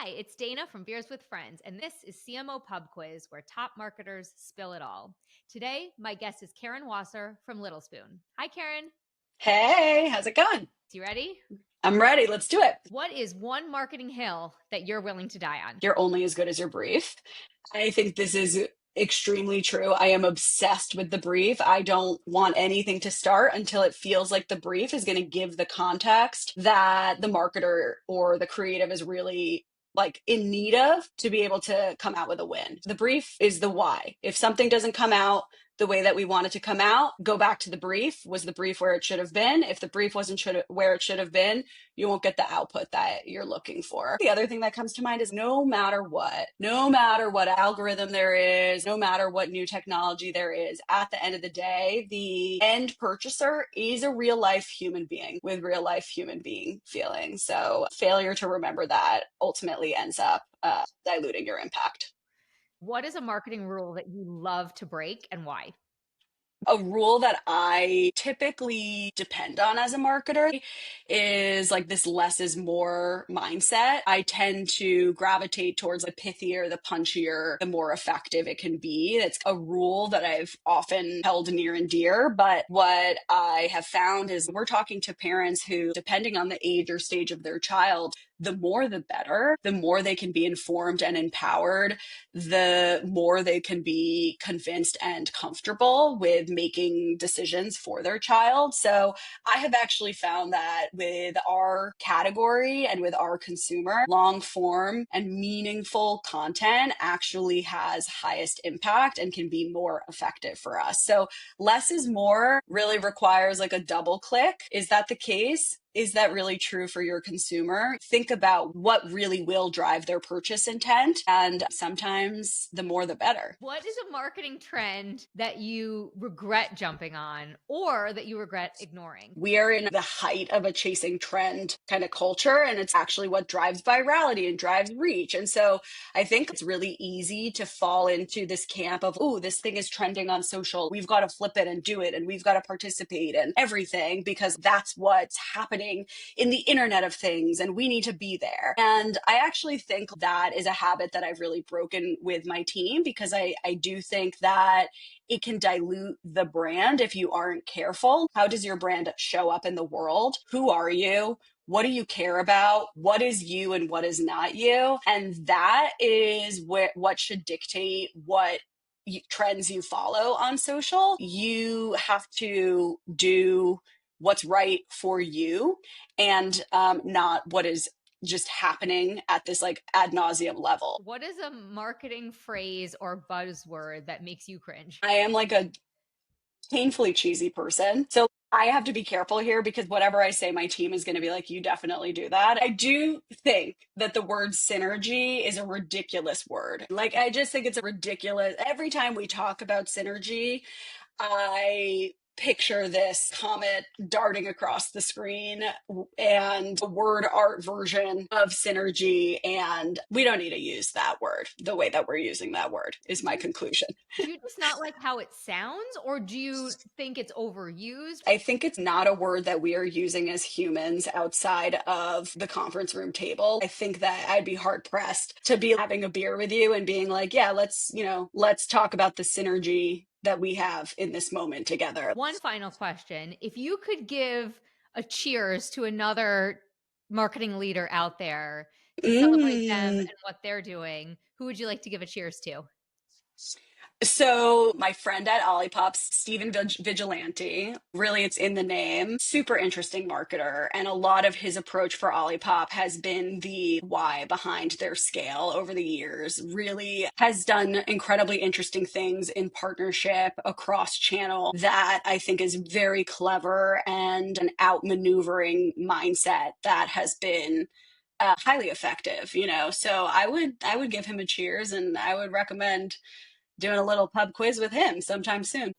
Hi, it's Dana from Beers with Friends, and this is CMO Pub Quiz, where top marketers spill it all. Today, my guest is Caryn from Little Spoon. Hi, Caryn. Hey, how's it going? You ready? I'm ready. Let's do it. What is one marketing hill that you're willing to die on? You're only as good as your brief. I think this is extremely true. I am obsessed with the brief. I don't want anything to start until it feels like the brief is going to give the context that the marketer or the creative is really like in need of to be able to come out with a win. The brief is the why. If something doesn't come out the way that we want it to come out, go back to the brief. Was the brief where it should have been? If the brief wasn't where it should have been, you won't get the output that you're looking for. The other thing that comes to mind is no matter what algorithm there is, no matter what new technology there is, at the end of the day, the end purchaser is a real life human being with real life human being feelings. So failure to remember that ultimately ends up diluting your impact. What is a marketing rule that you love to break and why? A rule that I typically depend on as a marketer is like this less is more mindset. I tend to gravitate towards the pithier, the punchier, the more effective it can be. It's a rule that I've often held near and dear. But what I have found is we're talking to parents who, depending on the age or stage of their child, the more the better, the more they can be informed and empowered, the more they can be convinced and comfortable with making decisions for their child. So I have actually found that with our category and with our consumer, long form and meaningful content actually has highest impact and can be more effective for us. So less is more really requires like a double click. Is that the case? Is that really true for your consumer? Think about what really will drive their purchase intent. And sometimes the more the better. What is a marketing trend that you regret jumping on or that you regret ignoring? We are in the height of a chasing trend kind of culture, and it's actually what drives virality and drives reach. And so I think it's really easy to fall into this camp of, oh, this thing is trending on social. We've got to flip it and do it, and we've got to participate in everything because that's what's happening in the Internet of Things, and we need to be there. And I actually think that is a habit that I've really broken with my team because I do think that it can dilute the brand if you aren't careful. How does your brand show up in the world? Who are you? What do you care about? What is you and what is not you? And that is what should dictate what trends you follow on social. You have to do what's right for you and not what is just happening at this like ad nauseum level. What is a marketing phrase or buzzword that makes you cringe? I am like a painfully cheesy person. So I have to be careful here because whatever I say, my team is going to be like, you definitely do that. I do think that the word synergy is a ridiculous word. Like, I just think it's a ridiculous. Every time we talk about synergy, I picture this comet darting across the screen and a word art version of synergy. And we don't need to use that word the way that we're using that word is my conclusion. Do you just not like how it sounds, or do you think it's overused? I think it's not a word that we are using as humans outside of the conference room table. I think that I'd be hard pressed to be having a beer with you and being like, yeah, let's talk about the synergy that we have in this moment together. One final question. If you could give a cheers to another marketing leader out there to celebrate them and what they're doing, who would you like to give a cheers to? So my friend at Olipop, Steven Vigilante, really it's in the name, super interesting marketer. And a lot of his approach for Olipop has been the why behind their scale over the years, really has done incredibly interesting things in partnership across channel that I think is very clever and an outmaneuvering mindset that has been highly effective, So I would give him a cheers and I would recommend doing a little pub quiz with him sometime soon.